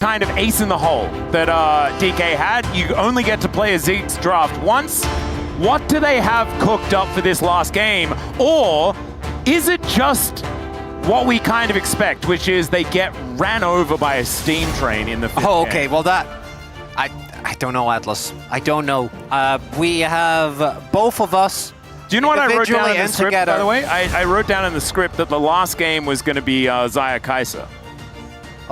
kind of ace in the hole that DK had. You only get to play a Zeke's draft once. What do they have cooked up for this last game? Or is it just what we kind of expect, which is they get ran over by a steam train in the fifth Oh, okay. game? Well, that... I don't know, Atlas. I don't know. We have both of us... Do you know what I wrote down in the and script, together. by the way? I wrote down in the script that the last game was going to be Xayah Kai'Sa.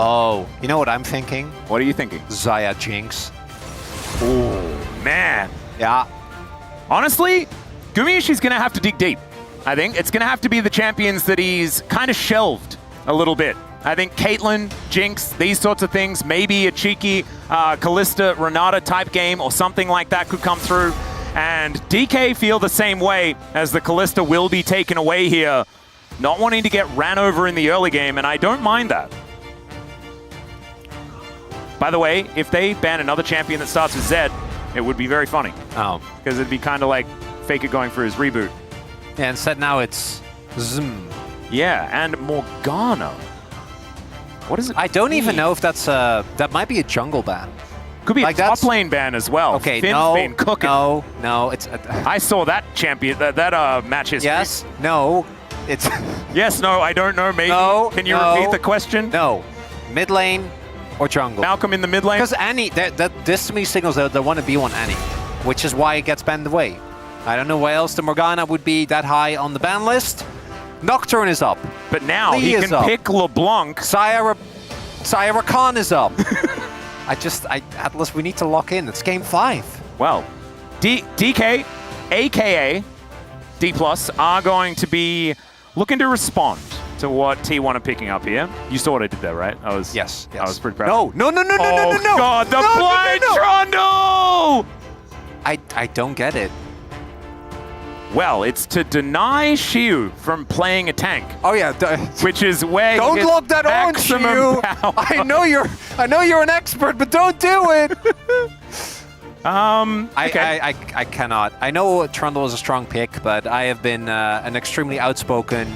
Oh, you know what I'm thinking? What are you thinking? Xayah Jinx. Oh, man. Yeah. Honestly, Gumiishi's going to have to dig deep. I think it's going to have to be the champions that he's kind of shelved a little bit. I think Caitlyn, Jinx, these sorts of things, maybe a cheeky Kalista, Renata type game or something like that could come through. And DK feel the same way, as the Kalista will be taken away here, not wanting to get ran over in the early game, and I don't mind that. By the way, if they ban another champion that starts with Z, it would be very funny. Oh. Because it'd be kind of like Faker going for his reboot. Yeah, instead now it's Zm. Yeah, and Morgana. What is it? I don't even know if that's that might be a jungle ban. Could be like a top lane ban as well. Okay, Finn's no, been cooking. no, it's... I saw that champion, that match history. Yes, no, it's... Yes, no, I don't know, maybe. No, Can you no, repeat the question? No, mid lane or jungle. Malcolm in the mid lane? Because any, this to me signals that they want to be on any, which is why it gets banned away. I don't know why else the Morgana would be that high on the ban list. Nocturne is up. But now Lee he is can up. pick LeBlanc. Xayah Rakan is up. Atlas, we need to lock in. It's game 5. Well, DK, aka Dplus, are going to be looking to respond to what T1 are picking up here. You saw what I did there, right? Yes. I was pretty proud. No. Oh God, the blind Trundle! I don't get it. Well, it's to deny Xiu from playing a tank. Oh yeah, which is where don't lock that on, Xiu. I know you're an expert, but don't do it. Okay. I cannot. I know Trundle is a strong pick, but I have been an extremely outspoken.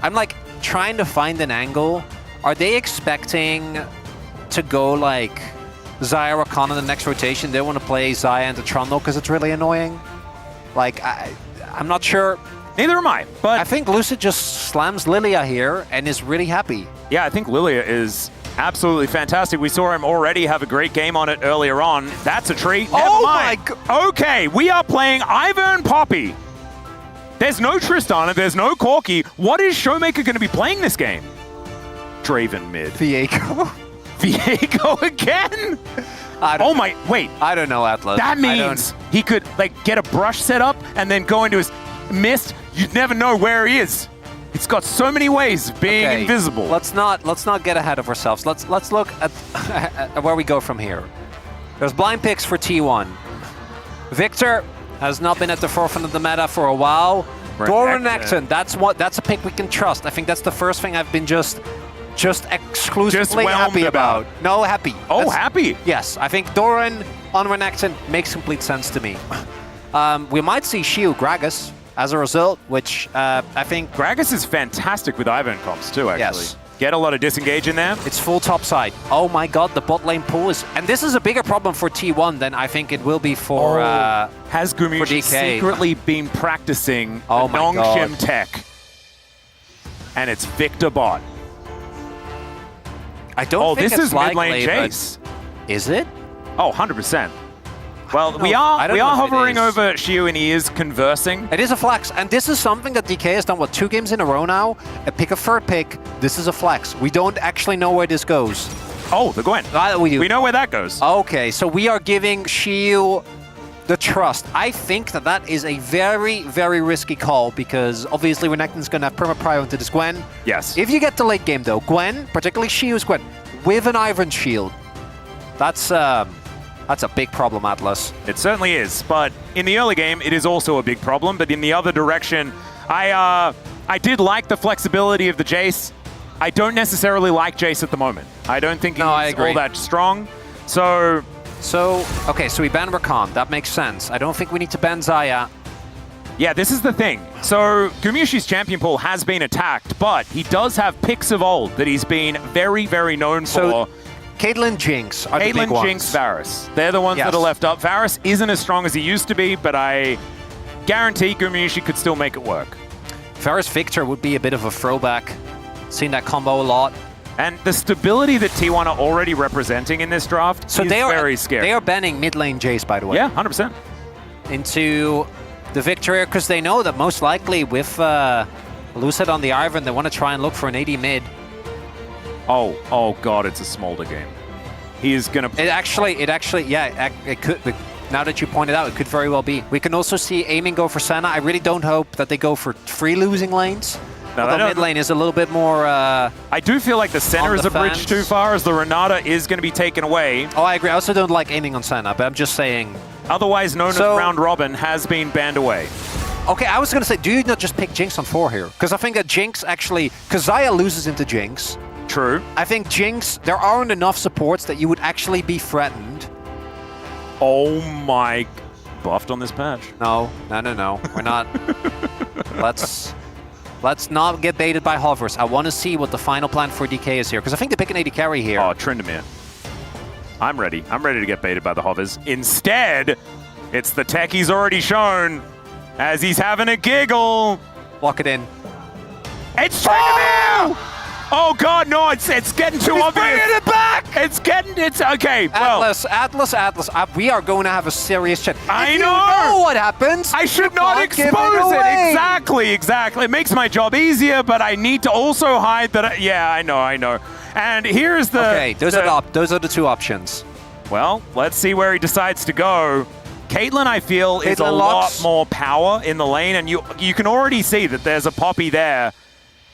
I'm like trying to find an angle. Are they expecting to go like Xayah Rakan in the next rotation? They want to play Xayah into Trundle because it's really annoying. Like I'm not sure. Neither am I, but I think Lucid just slams Lilia here and is really happy. Yeah, I think Lilia is absolutely fantastic. We saw him already have a great game on it earlier on. That's a treat. Never mind. My God. Okay, we are playing Ivern Poppy. There's no Tristana, there's no Corki. What is Showmaker going to be playing this game? Draven mid. Viego. Viego again? Oh my, wait. I don't know, Atlas. That means he could like get a brush set up and then go into his mist. You'd never know where he is. It's got so many ways of being invisible. Let's not get ahead of ourselves. Let's look at where we go from here. There's blind picks for T1. Victor has not been at the forefront of the meta for a while. Renekton, that's a pick we can trust. I think that's the first thing I've been just exclusively happy about. No, happy. Oh, happy? Yes, I think Doran on Renekton makes complete sense to me. We might see Xiu Gragas as a result, which I think... Gragas is fantastic with Ivern comps too, actually. Yes. Get a lot of disengage in there. It's full top side. Oh my God, the bot lane pool is... And this is a bigger problem for T1 than I think it will be for Has Gumiishi secretly been practicing the Nongshim tech? And it's Victor bot. I don't think this it's is mid lane likely, Jace. Is it? Oh, 100%. Well, we are hovering over Xiu and he is conversing. It is a flex, and this is something that DK has done, what, 2 games in a row now? Pick a third pick, this is a flex. We don't actually know where this goes. Oh, the Gwen. We do. We know where that goes. Okay, so we are giving Xiu the trust. I think that is a very, very risky call because obviously Renekton's going to have perma-prio into this Gwen. Yes. If you get the late game though, Gwen, particularly Xiu's Gwen, with an Ivern shield, that's a big problem, Atlas. It certainly is, but in the early game, it is also a big problem. But in the other direction, I did like the flexibility of the Jace. I don't necessarily like Jace at the moment. I don't think he's all that strong. So okay, so we ban Rakan. That makes sense. I don't think we need to ban Xayah. Yeah, this is the thing. So Gumiishi's champion pool has been attacked, but he does have picks of old that he's been very, very known for. Caitlyn, Jinx are the big Caitlyn, ones. Jinx, Varus. They're the ones that are left up. Varus isn't as strong as he used to be, but I guarantee Gumayusi could still make it work. Varus Victor would be a bit of a throwback. Seen that combo a lot. And the stability that T1 are already representing in this draft is very scary. They are banning mid lane Jace, by the way. Yeah, 100%. Into the Victor, because they know that most likely with Lucid on the Ivan, they want to try and look for an AD mid. Oh God, it's a Smolder game. He is gonna. It actually, yeah, it could. Now that you pointed out, it could very well be. We can also see aiming go for Senna. I really don't hope that they go for 3 losing lanes. No, although mid lane is a little bit more. I do feel like the center is a bridge too far, as the Renata is going to be taken away. Oh, I agree. I also don't like aiming on Senna, but I'm just saying. Otherwise known as Round Robin has been banned away. Okay, I was going to say, do you not just pick Jinx on 4 here? Because I think that Jinx actually, because Xayah loses into Jinx. True. I think Jinx, there aren't enough supports that you would actually be threatened. Oh my, buffed on this patch. No. We're not. Let's not get baited by hovers. I want to see what the final plan for DK is here, because I think they pick an AD carry here. Oh, Tryndamere. I'm ready. I'm ready to get baited by the hovers. Instead, it's the tech he's already shown as he's having a giggle. Lock it in. It's Tryndamere! Oh God, no! It's getting too obvious. Bringing it back. It's okay. Atlas. We are going to have a serious chat. I know. know. You know what happens. I should not expose it. Exactly. It makes my job easier, but I need to also hide that. Yeah, I know. And here's the. Okay, those are the 2 options. Well, let's see where he decides to go. Caitlyn, I feel, is a lot more power in the lane, and you can already see that there's a Poppy there.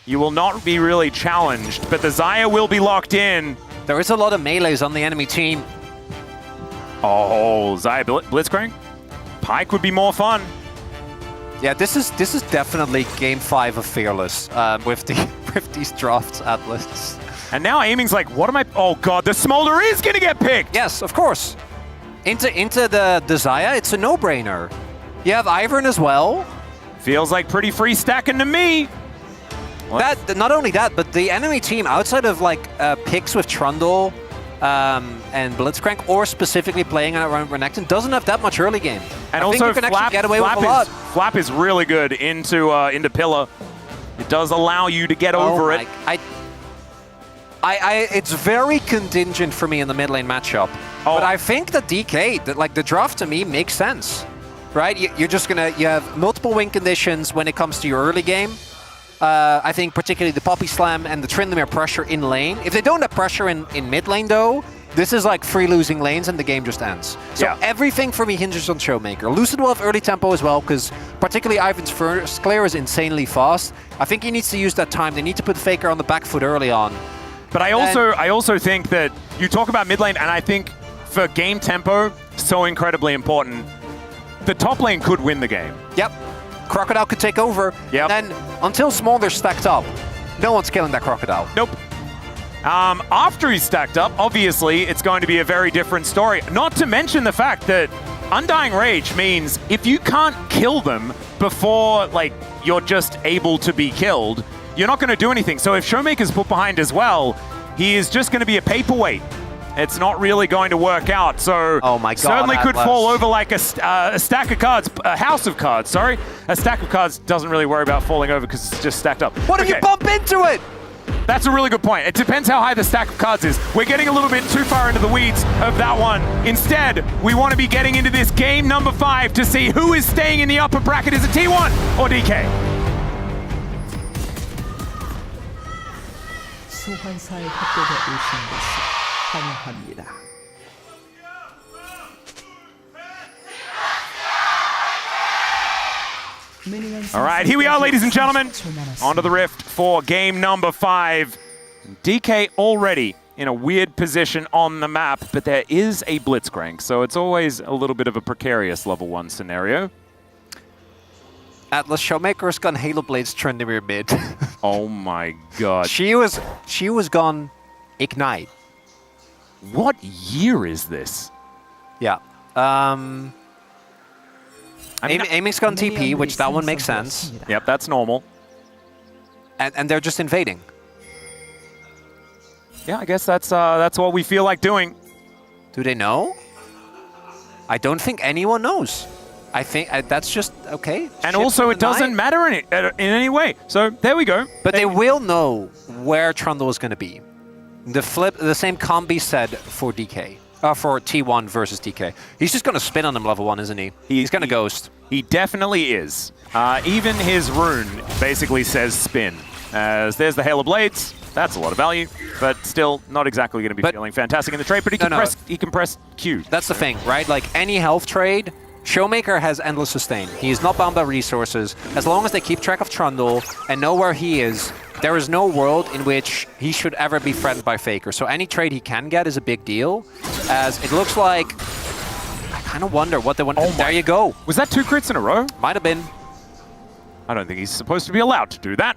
You will not be really challenged, but the Xayah will be locked in. There is a lot of melees on the enemy team. Oh, Xayah Blitzcrank? Pyke would be more fun. Yeah, this is definitely game 5 of Fearless with these drafts, Atlas. And now aiming's like, what am I? Oh God, the Smolder is gonna get picked. Yes, of course. Into the Xayah, it's a no-brainer. You have Ivern as well. Feels like pretty free stacking to me. That not only that, but the enemy team outside of like picks with Trundle and Blitzcrank, or specifically playing around Renekton, doesn't have that much early game. And I also, think you can actually get away with a lot. Flap is really good into Pillar. It does allow you to get over it. It's very contingent for me in the mid lane matchup. But I think that DK, the draft to me makes sense, right? You have multiple win conditions when it comes to your early game. I think particularly the Poppy Slam and the Tryndamere pressure in lane. If they don't have pressure in mid lane though, this is like 3 losing lanes and the game just ends. So everything for me hinges on Showmaker. Lucid will have early tempo as well, because particularly Ivan's first clear is insanely fast. I think he needs to use that time. They need to put Faker on the back foot early on. But I also think that you talk about mid lane, and I think for game tempo, so incredibly important. The top lane could win the game. Yep. Crocodile could take over. Yep. And then until Smolder's stacked up, no one's killing that Crocodile. Nope. After he's stacked up, obviously, it's going to be a very different story. Not to mention the fact that Undying Rage means if you can't kill them before, like, you're just able to be killed, you're not going to do anything. So if Showmaker's put behind as well, he is just going to be a paperweight. It's not really going to work out. So oh my God, certainly could Atlas. fall over like a stack of cards, a house of cards, sorry. A stack of cards doesn't really worry about falling over because it's just stacked up. What if you bump into it? That's a really good point. It depends how high the stack of cards is. We're getting a little bit too far into the weeds of that one. Instead, we want to be getting into this game number 5 to see who is staying in the upper bracket. Is it T1 or DK? 소환사의 협곡에 오신 것을 환영합니다. All right, here we are, ladies and gentlemen. Onto the Rift for game number 5. DK already in a weird position on the map, but there is a Blitzcrank, so it's always a little bit of a precarious level 1 scenario. Atlas Showmaker's gone Halo Blades Tryndamere mid. Oh my God. She was gone Ignite. What year is this? Yeah. Aiming's gone TP, which that one makes sense. Yep, that's normal. And they're just invading. Yeah, I guess that's what we feel like doing. Do they know? I don't think anyone knows. I think that's just okay. And also, it doesn't matter in any way. So there we go. But they will know where Trundle is going to be. The same can't be said for DK. For T1 versus DK. He's just going to spin on them level 1, isn't he? He's going to ghost. He definitely is. Even his rune basically says spin. As there's the Hail of Blades. That's a lot of value, but still not exactly going to be feeling fantastic in the trade. But he can press Q. That's the thing, right? Like any health trade, Showmaker has endless sustain. He is not bound by resources. As long as they keep track of Trundle and know where he is, there is no world in which he should ever be threatened by Faker. So any trade he can get is a big deal, as it looks like... I kind of wonder what they want... Oh, there you go. Was that 2 crits in a row? Might have been. I don't think he's supposed to be allowed to do that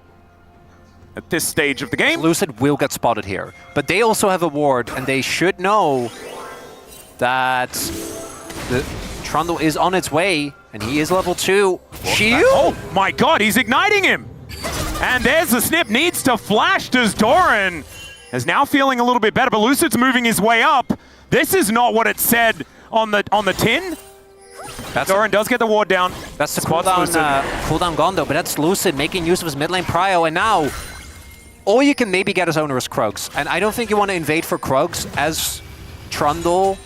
at this stage of the game. Lucid will get spotted here. But they also have a ward, and they should know that the Trundle is on its way, and he is level 2. Shield? Oh my god, he's igniting him! And there's the snip, needs to flash. Does Doran is now feeling a little bit better, but Lucid's moving his way up. This is not what it said on the tin. Doran does get the ward down. That's the cooldown gone though, but that's Lucid making use of his mid lane prio, and now all you can maybe get as owner is Krugs. And I don't think you want to invade for Krugs as Trundle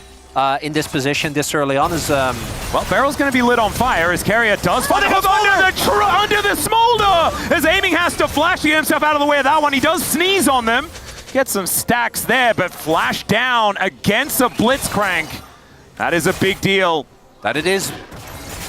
in this position this early on is... Well, Barrel's going to be lit on fire as Carrier does find him under the smolder as Aiming has to flash to get himself out of the way of that one. He does sneeze on them. Get some stacks there, but flash down against a Blitzcrank. That is a big deal. That it is.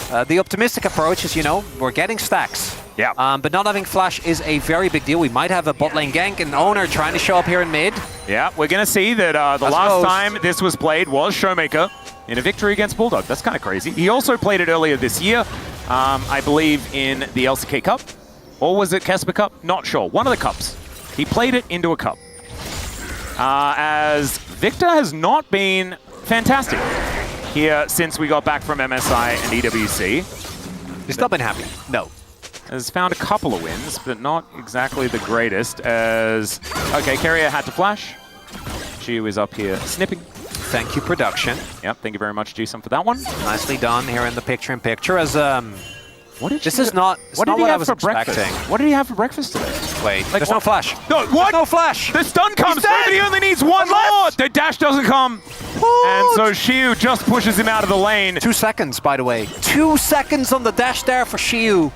The optimistic approach is, you know, we're getting stacks. Yeah. But not having flash is a very big deal. We might have a bot lane gank and owner trying to show up here in mid. Yeah, we're going to see that the last time this was played was Showmaker in a victory against Bulldog. That's kind of crazy. He also played it earlier this year, I believe in the LCK Cup. Or was it Casper Cup? Not sure. One of the cups. He played it into a cup. As Victor has not been fantastic here since we got back from MSI and EWC. He's not been happy. No. Has found a couple of wins, but not exactly the greatest as... Okay, Carrier had to flash. Chiu is up here snipping. Thank you, production. Yep, thank you very much, G-Sun, for that one. Nicely done here in the picture-in-picture as... What did this is not what I was expecting. What did he have for breakfast today? Wait, like, there's no flash. No, what? There's no flash. The stun comes through, but he only needs one more. The dash doesn't come. And so Shiu just pushes him out of the lane. 2 seconds, by the way. 2 seconds on the dash there for Shiu.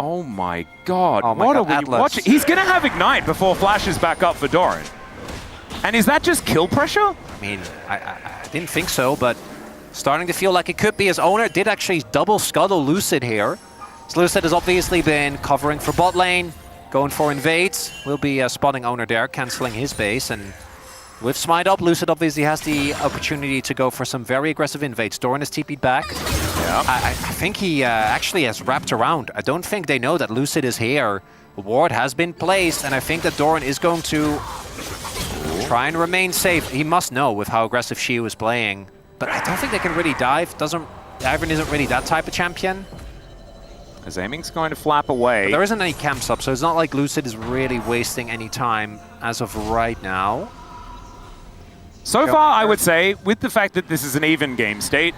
Oh my god. Oh my what god, are we watching? He's going to have Ignite before Flash is back up for Doran. And is that just kill pressure? I mean, I didn't think so, but starting to feel like it could be. His owner did actually double scuttle Lucid here. So Lucid has obviously been covering for bot lane, going for invades. Will be spotting owner there, cancelling his base. And with Smite up, Lucid obviously has the opportunity to go for some very aggressive invades. Doran is TP'd back. Yeah. I think he actually has wrapped around. I don't think they know that Lucid is here. The ward has been placed, and I think that Doran is going to try and remain safe. He must know with how aggressive Shiu is playing. But I don't think they can really dive. Ivern isn't really that type of champion. As Aiming's going to flap away. But there isn't any camps up, so it's not like Lucid is really wasting any time as of right now. So far, I would say, with the fact that this is an even game state,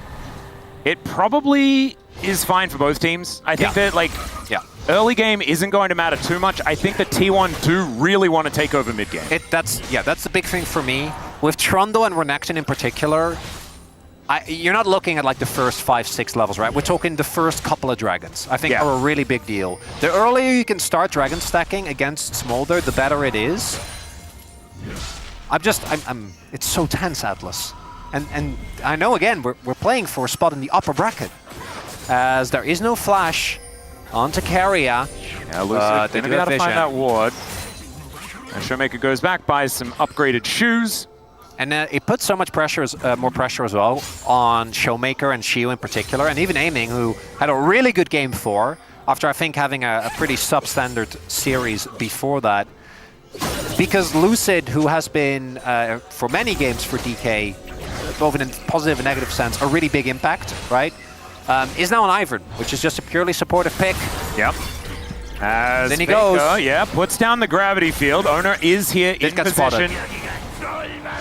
it probably is fine for both teams. I think that, like, early game isn't going to matter too much. I think that T1 do really want to take over mid game. That's the big thing for me. With Trundle and Renekton in particular, you're not looking at like the first 5-6 levels, right? We're talking the first couple of dragons. I think are a really big deal. The earlier you can start dragon stacking against Smolder, the better it is. It's so tense, Atlas. And I know, again, we're playing for a spot in the upper bracket, as there is no flash onto Carrier. Yeah, Lucid going to be able to find that ward. And Showmaker goes back, buys some upgraded shoes. And it puts so much pressure, more pressure as well, on Showmaker and Shiu in particular, and even Aiming, who had a really good game 4, after I think having a pretty substandard series before that. Because Lucid, who has been, for many games for DK, both in a positive and negative sense, a really big impact, right? Is now on Ivern, which is just a purely supportive pick. Yep. As then he goes. Yeah, puts down the gravity field. Owner is here in position.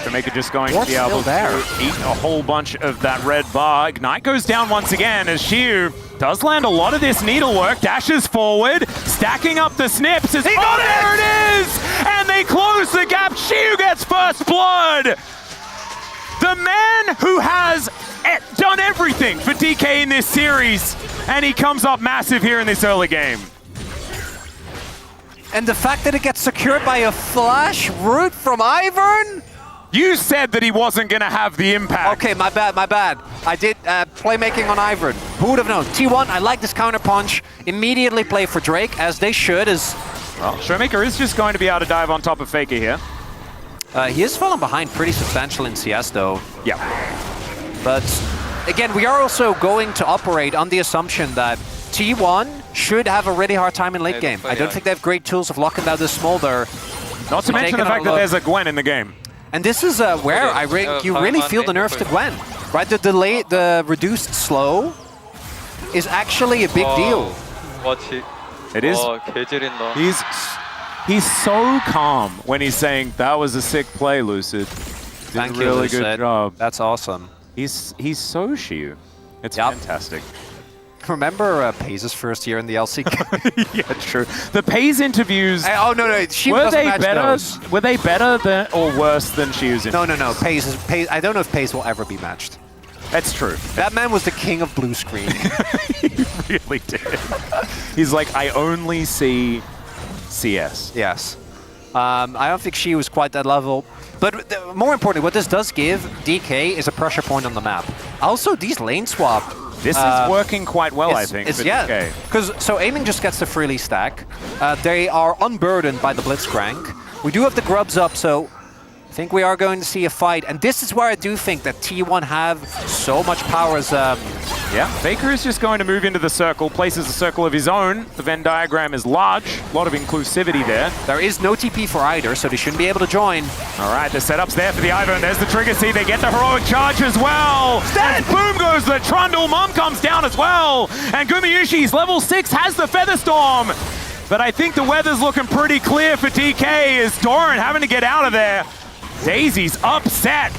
Shoemaker just going to What's be able still there? to eat a whole bunch of that red bar. Ignite goes down once again as Shiu does land a lot of this needlework, dashes forward, stacking up the snips as he got there it is! And they close the gap. Shiu gets first blood! The man who has done everything for DK in this series, and he comes up massive here in this early game. And the fact that it gets secured by a flash root from Ivern? You said that he wasn't going to have the impact. Okay, my bad, my bad. I did playmaking on Ivern. Who would have known? T1, I like this counter punch. Immediately play for Drake, as they should. Well, Shoemaker is just going to be able to dive on top of Faker here. He is falling behind pretty substantial in CS, though. Yeah. But again, we are also going to operate on the assumption that T1 should have a really hard time in late game. I don't think they have great tools of locking down the Smolder. Not to mention the fact that there's a Gwen in the game. And this is where you really feel the nerfs to Gwen. Right, the reduced slow is actually a big deal. It is. He's so calm when he's saying, that was a sick play, Lucid. Thank you, really Lucid. good job. That's awesome. He's so Shiu. It's fantastic. Remember Paze's first year in the LCK? Yeah, true. The Paze interviews. Oh no, she were doesn't they match better? those. Were they better than or worse than Shiu's interviews? No. Paze. I don't know if Paze will ever be matched. That's true. That man was the king of blue screen. He really did. He's like, I only see CS. Yes. I don't think she was quite that level. But more importantly, what this does give DK is a pressure point on the map. Also, these lane swap. This is working quite well, I think, for DK. Because so aiming just gets the freely stack. They are unburdened by the Blitzcrank. We do have the grubs up, so I think we are going to see a fight. And this is where I do think that T1 have so much power as... Yeah, Faker is just going to move into the circle, places a circle of his own. The Venn diagram is large, a lot of inclusivity there. There is no TP for either, so they shouldn't be able to join. All right, the setup's there for the Ivern, and there's the trigger seed. They get the heroic charge as well. And boom goes the Trundle. Mom comes down as well. And Gumayushi's level 6 has the Featherstorm. But I think the weather's looking pretty clear for DK as Doran having to get out of there. Daisy's upset.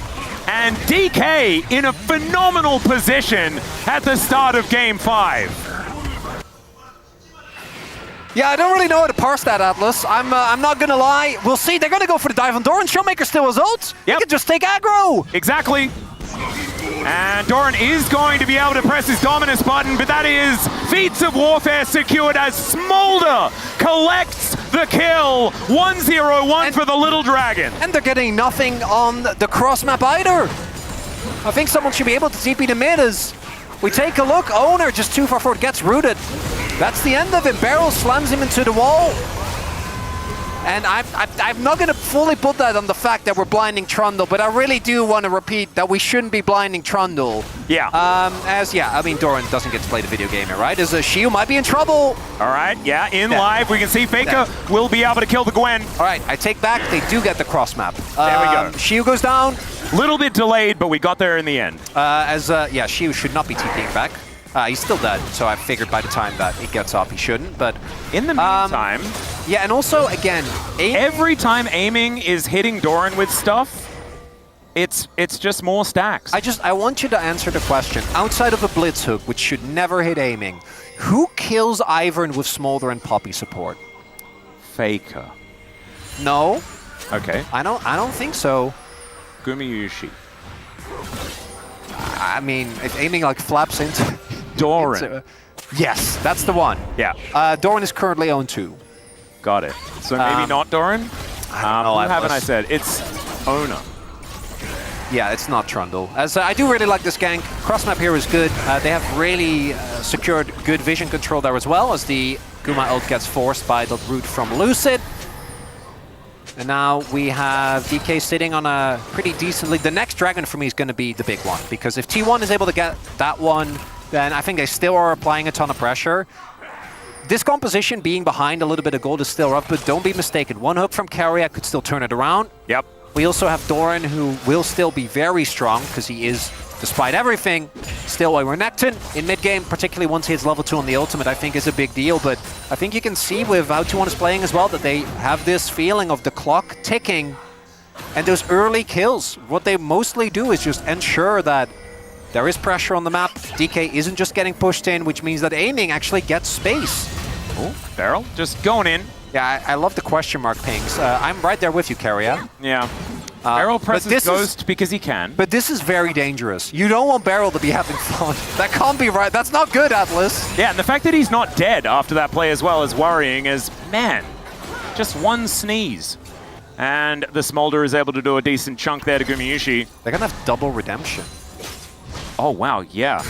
And DK in a phenomenal position at the start of Game 5. Yeah, I don't really know how to parse that, Atlas. I'm not gonna lie. We'll see. They're gonna go for the dive on Doran. Showmaker still has ult. He can just take aggro. Exactly. And Doran is going to be able to press his dominance button, but that is Feats of Warfare secured as Smolder collects the kill. 1-0-1 for the Little Dragon. And they're getting nothing on the cross map either. I think someone should be able to TP the mid as we take a look. Owner just too far forward, gets rooted. That's the end of it. Barrel slams him into the wall. And I'm not going to fully put that on the fact that we're blinding Trundle, but I really do want to repeat that we shouldn't be blinding Trundle. Yeah. I mean, Doran doesn't get to play the video game here, right? As Shiu might be in trouble. All right, yeah, live, we can see Faker will be able to kill the Gwen. All right, I take back, they do get the cross map. There we go. Shiu goes down. Little bit delayed, but we got there in the end. Shiu should not be TPing back. He's still dead, so I figured by the time that he gets up, he shouldn't, but... In the meantime... yeah, and also, again... Every time aiming is hitting Doran with stuff, it's just more stacks. I want you to answer the question. Outside of a Blitz hook, which should never hit aiming, who kills Ivern with Smolder and Poppy support? Faker. No. Okay. I don't think so. Gumayushi. I mean, if aiming like flaps into... Doran. Yes, that's the one. Yeah. Doran is currently owned 2. Got it. So maybe not Doran? I don't know. Who haven't I said? It's Owner. Yeah, it's not Trundle. As I do really like this gank. Cross map here is good. They have really secured good vision control there as well, as the Guma ult gets forced by the root from Lucid. And now we have DK sitting on a pretty decent lead. The next dragon for me is going to be the big one, because if T1 is able to get that one, then I think they still are applying a ton of pressure. This composition being behind a little bit of gold is still rough, but don't be mistaken. One hook from Carrier could still turn it around. Yep. We also have Doran, who will still be very strong, because he is, despite everything, still a Renekton in mid-game, particularly once he hits level 2 on the ultimate, I think is a big deal. But I think you can see with how T1 is playing as well, that they have this feeling of the clock ticking, And those early kills, what they mostly do is just ensure that there is pressure on the map. DK isn't just getting pushed in, which means that aiming actually gets space. Oh, Barrel just going in. Yeah, I love the question mark pings. I'm right there with you, Carrier. Yeah. Barrel presses Ghost because he can. But this is very dangerous. You don't want Barrel to be having fun. That can't be right. That's not good, Dplus. Yeah, and the fact that he's not dead after that play as well is worrying as, man, just one sneeze. And the Smolder is able to do a decent chunk there to Gumayusi. They're going to have double redemption. Oh, wow, yeah.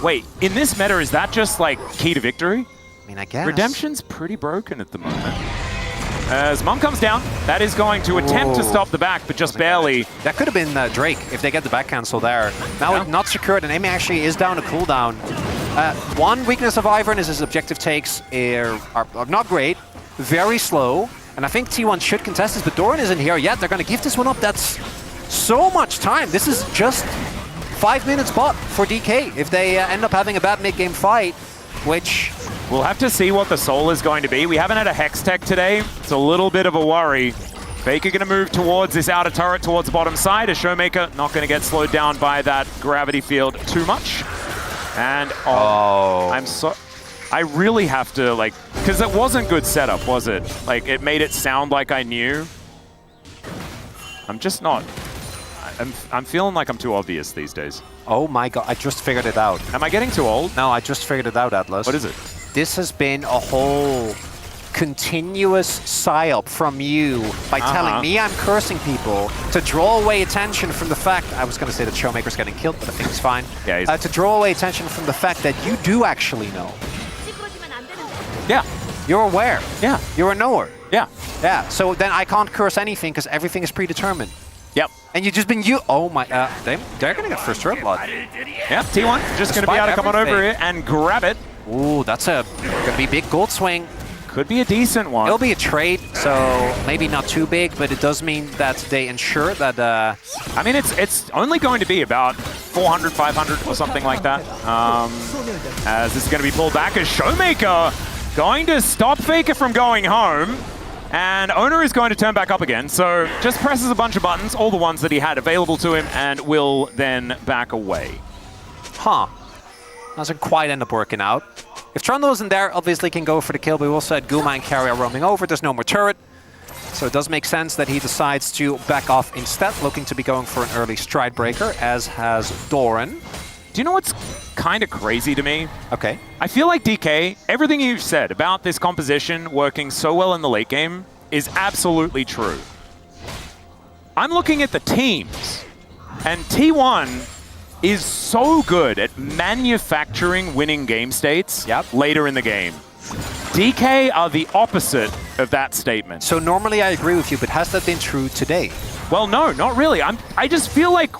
Wait, in this meta, is that just, like, key to victory? I mean, I guess. Redemption's pretty broken at the moment. As Mum comes down, that is going to attempt to stop the back, but just barely. That could have been Drake if they get the back cancel there. Now it's not secured, and Amy actually is down a cooldown. One weakness of Ivern is his objective takes are not great, very slow, and I think T1 should contest this, but Doran isn't here yet. They're going to give this one up. That's so much time. This is just 5 minutes bot for DK if they end up having a bad mid-game fight, which... We'll have to see what the soul is going to be. We haven't had a Hex Tech today. It's a little bit of a worry. Faker going to move towards this outer turret towards the bottom side. A Showmaker not going to get slowed down by that gravity field too much. And I really have to, like, because it wasn't good setup, was it? Like, it made it sound like I knew. I'm just not. I'm feeling like I'm too obvious these days. Oh my god, I just figured it out. Am I getting too old? No, I just figured it out, Dplus. What is it? This has been a whole continuous psyop from you by telling me I'm cursing people to draw away attention from the fact, I was going to say that Showmaker's getting killed, but I think it's fine. Yeah, to draw away attention from the fact that you do actually know. Yeah. You're aware. Yeah. You're a knower. Yeah. Yeah, so then I can't curse anything because everything is predetermined. Yep. And you've just been oh my, they're going to get first turret blood. Yeah, T1 just going to be able to come on over here and grab it. Ooh, that's going to be big gold swing. Could be a decent one. It'll be a trade, so maybe not too big, but it does mean that they ensure that... I mean, it's only going to be about 400, 500 or something like that. As this is going to be pulled back as Showmaker going to stop Faker from going home. And Owner is going to turn back up again, so just presses a bunch of buttons, all the ones that he had available to him, and will then back away. Huh. Doesn't quite end up working out. If Trundle isn't there, obviously can go for the kill, but we also had Guma and Carry are roaming over. There's no more turret. So it does make sense that he decides to back off instead, looking to be going for an early stride breaker, as has Doran. Do you know what's kind of crazy to me? Okay. I feel like DK, everything you've said about this composition working so well in the late game is absolutely true. I'm looking at the teams, and T1 is so good at manufacturing winning game states later in the game. DK are the opposite of that statement. So normally I agree with you, but has that been true today? Well, no, not really. I just feel like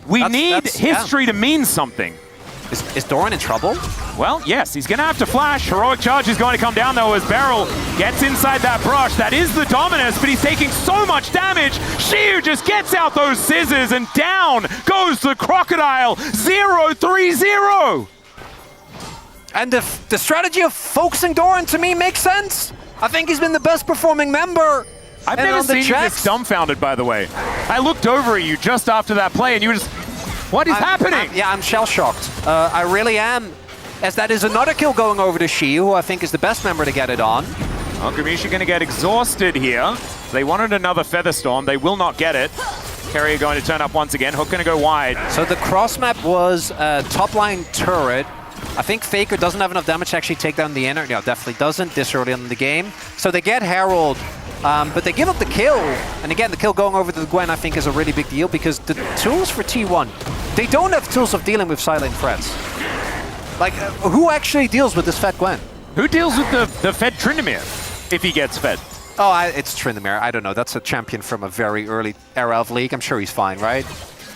we need history to mean something. Is Doran in trouble? Well, yes, he's going to have to flash. Heroic Charge is going to come down, though, as Beryl gets inside that brush. That is the Dominus, but he's taking so much damage. Shiu just gets out those scissors, and down goes the Crocodile. 0-3-0. And the strategy of focusing Doran, to me, makes sense. I think he's been the best performing member. I've never seen you this dumbfounded, by the way. I looked over at you just after that play, and you were just... What is happening? I'm shell-shocked. I really am. As that is another kill going over to Shiu, who I think is the best member to get it on. Well, Gumayusi going to get exhausted here. They wanted another Feather Storm. They will not get it. Carrier going to turn up once again. Hook going to go wide. So the cross map was top line turret. I think Faker doesn't have enough damage to actually take down the inner. No, definitely doesn't this early on in the game. So they get Herald. But they give up the kill, and again, the kill going over to the Gwen, I think, is a really big deal, because the tools for T1, they don't have tools of dealing with silent threats. Like, who actually deals with this fed Gwen? Who deals with the fed Tryndamere, if he gets fed? Oh, it's Tryndamere. I don't know. That's a champion from a very early era of League. I'm sure he's fine, right?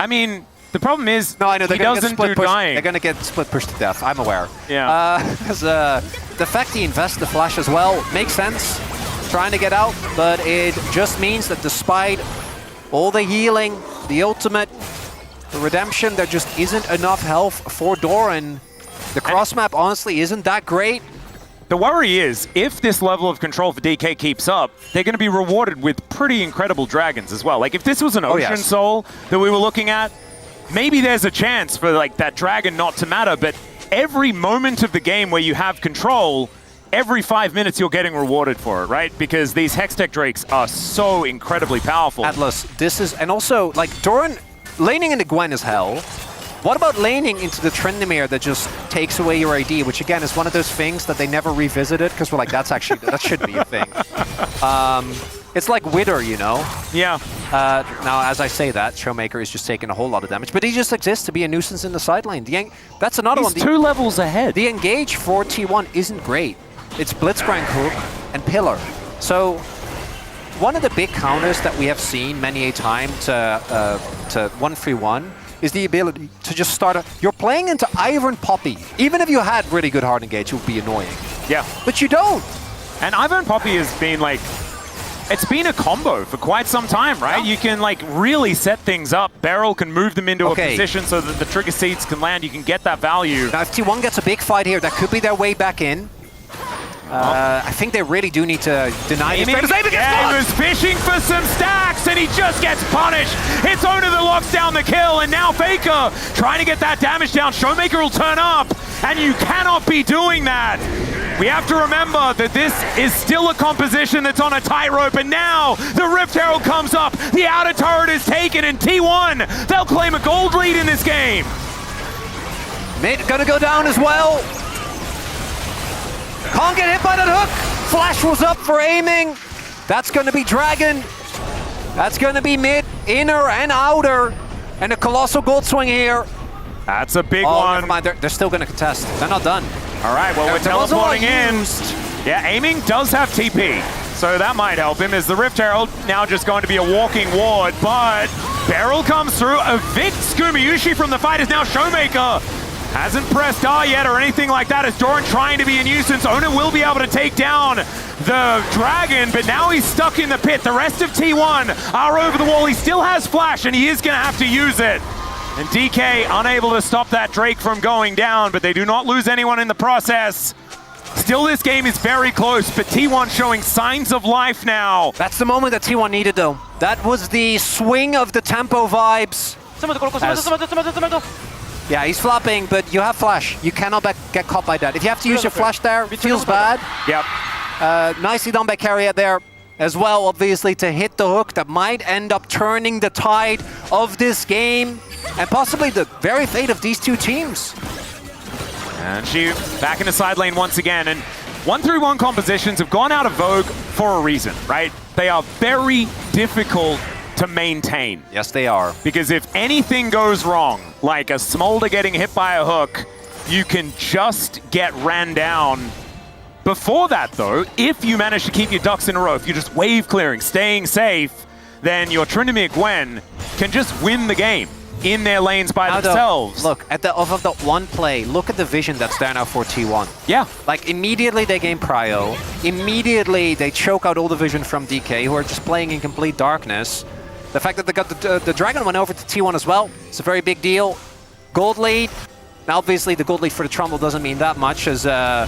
I mean, the problem is, no, I know, he doesn't do dying. They're going to get split push to death. I'm aware. Yeah. The fact he invests the flash as well makes sense. Trying to get out, but it just means that despite all the healing, the ultimate, the redemption, there just isn't enough health for Doran. The cross map honestly isn't that great. The worry is, if this level of control for DK keeps up, they're going to be rewarded with pretty incredible dragons as well. Like, if this was an Ocean Soul that we were looking at, maybe there's a chance for, like, that dragon not to matter, but every moment of the game where you have control, every 5 minutes you're getting rewarded for it, right? Because these Hextech Drakes are so incredibly powerful. Atlas, this is... And also, like, Doran, laning into Gwen is hell. What about laning into the Tryndamere that just takes away your AD, which again is one of those things that they never revisited because we're like, that's actually, that should be a thing. It's like Wither, you know? Yeah. Now, as I say that, Showmaker is just taking a whole lot of damage, but he just exists to be a nuisance in the side lane. That's another one. He's 2 levels ahead. The engage for T1 isn't great. It's Blitzcrank Hook and Pillar. So, one of the big counters that we have seen many a time to 1-3-1 is the ability to just start you're playing into Iron Poppy. Even if you had really good hard engage, it would be annoying. Yeah. But you don't. And Iron Poppy has been like, it's been a combo for quite some time, right? Yeah. You can like really set things up. Beryl can move them into a position so that the trigger seeds can land. You can get that value. Now if T1 gets a big fight here, that could be their way back in. I think they really do need to deny him. Yeah, he was fishing for some stacks, and he just gets punished. It's Owner that locks down the kill, and now Faker trying to get that damage down. Showmaker will turn up, and you cannot be doing that. We have to remember that this is still a composition that's on a tightrope, and now the Rift Herald comes up. The outer turret is taken, and T1, they'll claim a gold lead in this game. Mid gonna go down as well. Can't get hit by that hook. Flash was up for aiming. That's going to be Dragon. That's going to be mid, inner and outer. And a colossal gold swing here. That's a big one. Never mind. They're still going to contest. They're not done. All right, well, we're teleporting in. Yeah, aiming does have TP. So that might help him as the Rift Herald now just going to be a walking ward. But Beryl comes through, evicts Gumayusi from the fight as now Showmaker hasn't pressed R yet or anything like that as Doran trying to be a nuisance. Owner will be able to take down the Dragon, but now he's stuck in the pit. The rest of T1 are over the wall. He still has Flash, and he is going to have to use it. And DK unable to stop that Drake from going down, but they do not lose anyone in the process. Still, this game is very close, but T1 showing signs of life now. That's the moment that T1 needed, though. That was the swing of the tempo vibes. Yeah, he's flopping, but you have Flash. You cannot get caught by that. If you have to use your Flash there, it feels bad. Yep. Nicely done by Carrier there as well, obviously, to hit the hook that might end up turning the tide of this game and possibly the very fate of these two teams. And she back in the side lane once again. And 1-3-1 compositions have gone out of vogue for a reason, right? They are very difficult to maintain. Yes, they are. Because if anything goes wrong, like a Smolder getting hit by a hook, you can just get ran down. Before that, though, if you manage to keep your ducks in a row, if you're just wave clearing, staying safe, then your Tryndamere Gwen can just win the game in their lanes by themselves. Look, at the off of the one play, look at the vision that's there now for T1. Yeah. Like, immediately they gain prio. Immediately they choke out all the vision from DK, who are just playing in complete darkness. The fact that they got the Dragon went over to T1 as well, it's a very big deal. Gold lead. Now, obviously, the gold lead for the Trundle doesn't mean that much as they're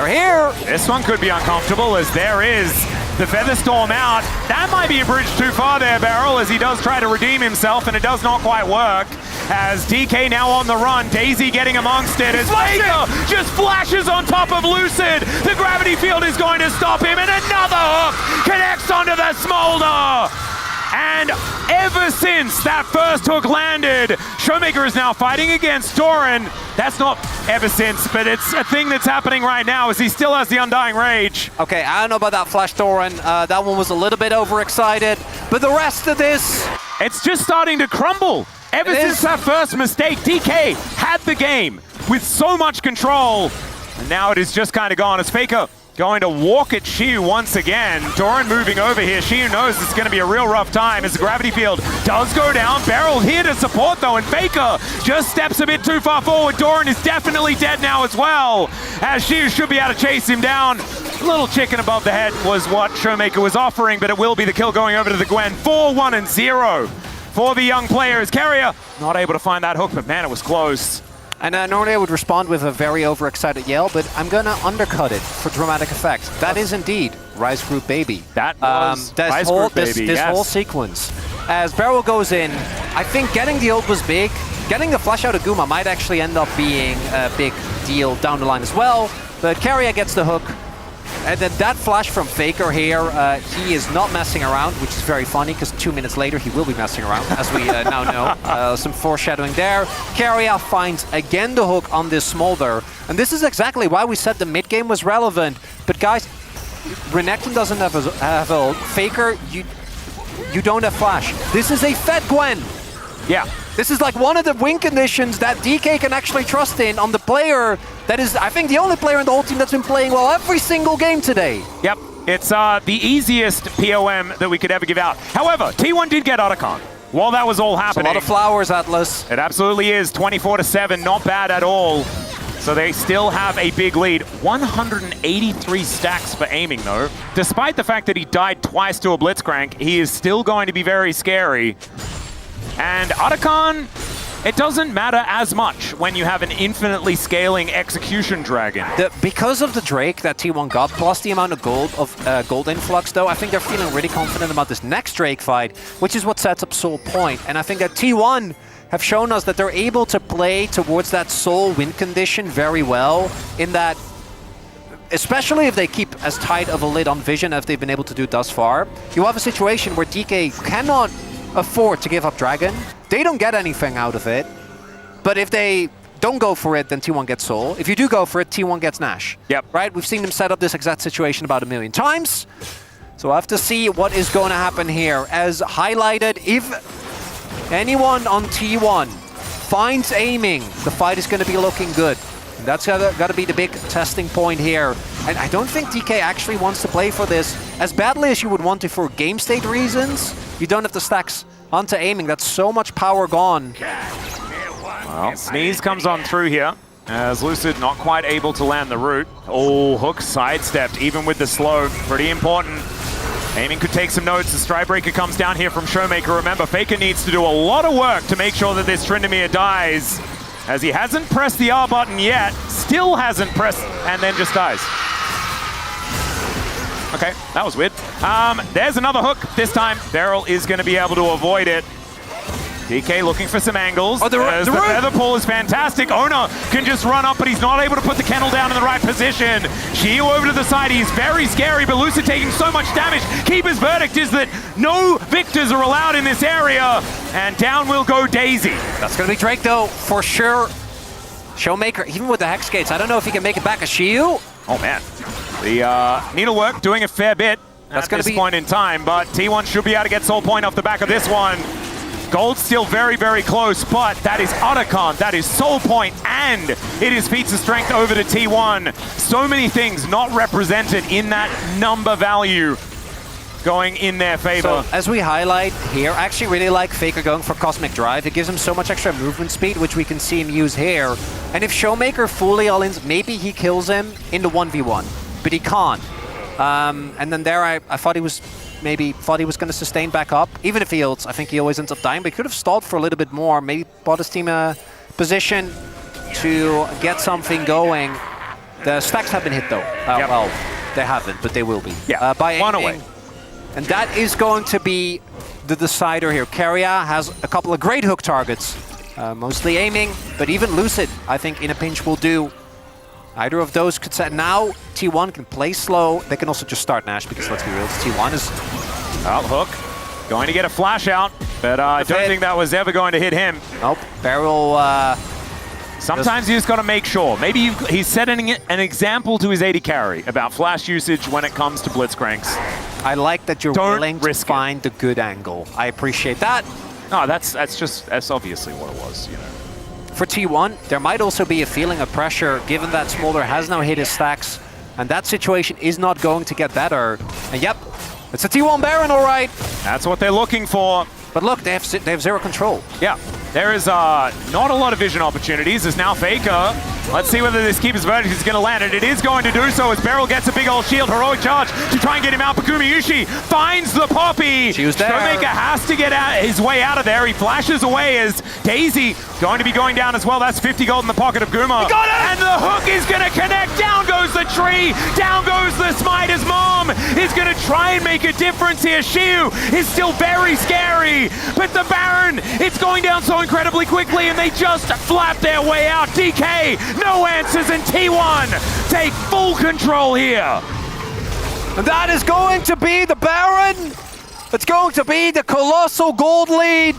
here. This one could be uncomfortable as there is the Featherstorm out. That might be a bridge too far there, Beryl, as he does try to redeem himself, and it does not quite work. As DK now on the run, Daisy getting amongst it as Faker just flashes on top of Lucid. The gravity field is going to stop him, and another hook connects onto the Smolder. And ever since that first hook landed, Showmaker is now fighting against Doran. That's not ever since, but it's a thing that's happening right now as he still has the Undying Rage. Okay, I don't know about that Flash Doran. That one was a little bit overexcited, but the rest of this... It's just starting to crumble. Ever since that first mistake, DK had the game with so much control, and now it is just kind of gone as Faker going to walk at Shiu once again. Doran moving over here. Shiu knows it's going to be a real rough time as the gravity field does go down. Beryl here to support though, and Faker just steps a bit too far forward. Doran is definitely dead now as well, as Shiu should be able to chase him down. A little chicken above the head was what Showmaker was offering, but it will be the kill going over to the Gwen. 4-1-0 for the young players. Carrier not able to find that hook, but man, it was close. And normally I would respond with a very overexcited yell, but I'm gonna undercut it for dramatic effect. That is indeed Rise Group Baby. That was Rise Group Baby, this whole sequence. As Beryl goes in, I think getting the ult was big. Getting the flash out of Guma might actually end up being a big deal down the line as well. But Keria gets the hook. And then that flash from Faker here, he is not messing around, which is very funny because 2 minutes later he will be messing around, as we now know. Some foreshadowing there. Keria finds again the hook on this Smolder. And this is exactly why we said the mid game was relevant. But guys, Renekton doesn't have a ult. Faker, you don't have flash. This is a Fed Gwen. Yeah. This is like one of the win conditions that DK can actually trust in on the player that is, I think, the only player in the whole team that's been playing well every single game today. Yep, it's the easiest POM that we could ever give out. However, T1 did get Otacon while that was all happening. It's a lot of flowers, Atlas. It absolutely is, 24-7, not bad at all. So they still have a big lead. 183 stacks for aiming, though. Despite the fact that he died twice to a Blitzcrank, he is still going to be very scary. And Otacon, it doesn't matter as much when you have an infinitely scaling execution dragon. Because of the Drake that T1 got, plus the amount of gold influx, though, I think they're feeling really confident about this next Drake fight, which is what sets up Soul Point. And I think that T1 have shown us that they're able to play towards that Soul win condition very well, in that, especially if they keep as tight of a lid on Vision as they've been able to do thus far, you have a situation where DK cannot afford to give up Dragon. They don't get anything out of it. But if they don't go for it, then T1 gets Soul. If you do go for it, T1 gets Nash. Yep. Right? We've seen them set up this exact situation about 1,000,000 times. So we'll have to see what is going to happen here. As highlighted, if anyone on T1 finds aiming, the fight is going to be looking good. And that's got to be the big testing point here. And I don't think DK actually wants to play for this as badly as you would want to for game state reasons. You don't have the stacks onto aiming. That's so much power gone. Well, Sneeze comes on through here, as Lucid not quite able to land the root. Oh, Hook sidestepped, even with the slow. Pretty important. Aiming could take some notes. The Strybreaker comes down here from Showmaker. Remember, Faker needs to do a lot of work to make sure that this Tryndamere dies, as he hasn't pressed the R button yet, still hasn't pressed, and then just dies. Okay, that was weird. There's another hook. This time, Beryl is going to be able to avoid it. DK looking for some angles. Oh, the feather pull is fantastic. Ona can just run up, but he's not able to put the kennel down in the right position. Shio over to the side. He's very scary, but Lucid taking so much damage. Keeper's verdict is that no victors are allowed in this area, and down will go Daisy. That's going to be Drake, though, for sure. Showmaker, even with the Hex Gates, I don't know if he can make it back. A Shio? Oh, man. The needlework doing a fair bit at this point in time, but T1 should be able to get Soul Point off the back of this one. Gold's still very, very close, but that is Otacon, that is Soul Point, and it is feats of strength over to T1. So many things not represented in that number value going in their favor. So, as we highlight here, I actually really like Faker going for Cosmic Drive. It gives him so much extra movement speed, which we can see him use here. And if Showmaker fully all-ins, maybe he kills him in the 1v1, but he can't. And then there, I thought he was going to sustain back up. Even if he ults, I think he always ends up dying, but he could have stalled for a little bit more, maybe bought his team a position to get something going. The stacks have been hit, though. Well, they haven't, but they will be. Yeah, by one aiming. away. And that is going to be the decider here. Keria has a couple of great hook targets, mostly aiming, but even Lucid, I think, in a pinch will do. Either of those could set. Now, T1 can play slow. They can also just start Nash, because let's be real, T1 is... Out Hook, going to get a flash out, but I don't think that was ever going to hit him. Nope, Beryl... Sometimes you just got to make sure. Maybe he's setting an example to his AD carry about flash usage when it comes to Blitzcranks. I like that you're willing to find the good angle. I appreciate that. No, that's obviously what it was, you know. For T1, there might also be a feeling of pressure, given that Smolder has now hit his stacks, and that situation is not going to get better. And yep, it's a T1 Baron, all right. That's what they're looking for. But look, they have zero control. Yeah. There is not a lot of vision opportunities. There's now Faker. Let's see whether this Keeper's Verdict is going to land, and it is going to do so as Beryl gets a big old shield. Heroic charge to try and get him out, but Gumayusi finds the Poppy. She was there. Showmaker has to get his way out of there. He flashes away as Daisy going to be going down as well. That's 50 gold in the pocket of Guma. Got it! And the hook is going to connect. Down goes the tree. Down goes the smite as Mom is going to try and make a difference here. Shiu is still very scary, but the Baron, it's going down so incredibly quickly, and they just flap their way out. DK, no answers, and T1 take full control here. And that is going to be the Baron. It's going to be the colossal gold lead.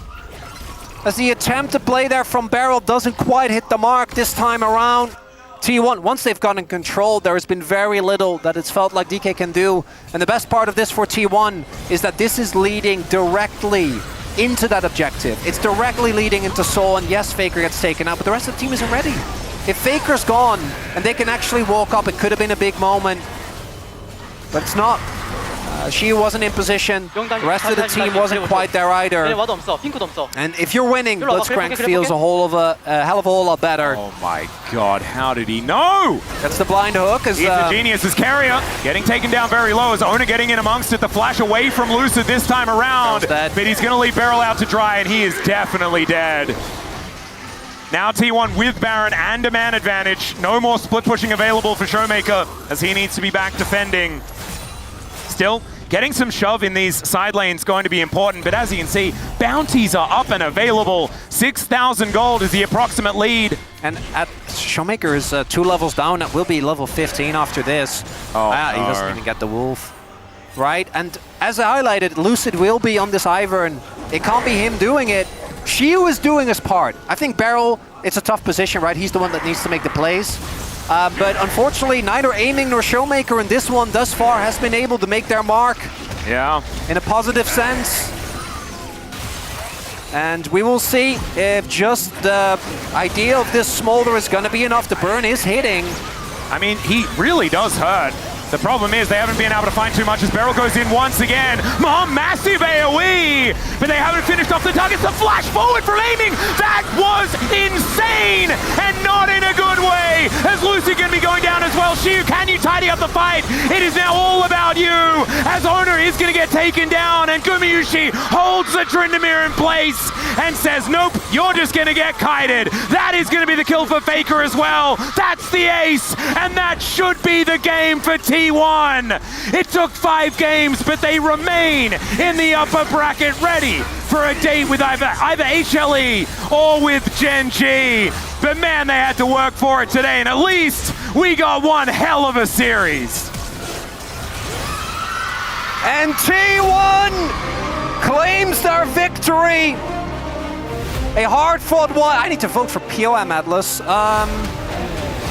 As the attempt to play there from Beryl doesn't quite hit the mark this time around. T1, once they've gotten control, there has been very little that it's felt like DK can do. And the best part of this for T1 is that this is leading directly into that objective. It's directly leading into Seoul, and yes, Faker gets taken out, but the rest of the team isn't ready. If Faker's gone and they can actually walk up, it could have been a big moment, but it's not. She wasn't in position. The rest of the team wasn't quite there either. And if you're winning, Blitzcrank feels a hell of a whole lot better. Oh my god, how did he know? That's the blind hook. He's the genius as Carrier getting taken down very low as Owner getting in amongst it. The flash away from Lucid this time around. But he's going to leave Beryl out to dry, and he is definitely dead. Now T1 with Baron and a man advantage. No more split pushing available for Showmaker as he needs to be back defending. Still, getting some shove in these side lanes going to be important, but as you can see, bounties are up and available. 6,000 gold is the approximate lead. And at Showmaker is 2 levels down. It will be level 15 after this. Oh, He doesn't even get the Wolf. Right, and as I highlighted, Lucid will be on this Ivern. It can't be him doing it. Shiu is doing his part. I think Beryl, it's a tough position, right? He's the one that needs to make the plays. But unfortunately, neither Aiming nor Showmaker in this one thus far has been able to make their mark. Yeah. In a positive sense. And we will see if just the idea of this Smolder is going to be enough. The burn is hitting. I mean, he really does hurt. The problem is they haven't been able to find too much as Beryl goes in once again. Massive AoE, but they haven't finished off the targets. The flash forward from Aiming, that was insane, and not in a good way, as Lucy going to be going down as well. Shiu, can you tidy up the fight? It is now all about you, as Owner is going to get taken down, and Gumayusi holds the Tryndamere in place and says, nope, you're just going to get kited. That is going to be the kill for Faker as well. That's the ace, and that should be the game for T1. It took 5 games, but they remain in the upper bracket, ready for a date with either HLE or with Gen G. But man, they had to work for it today, and at least we got one hell of a series. And T1 claims their victory. A hard-fought one. I need to vote for POM, Atlas.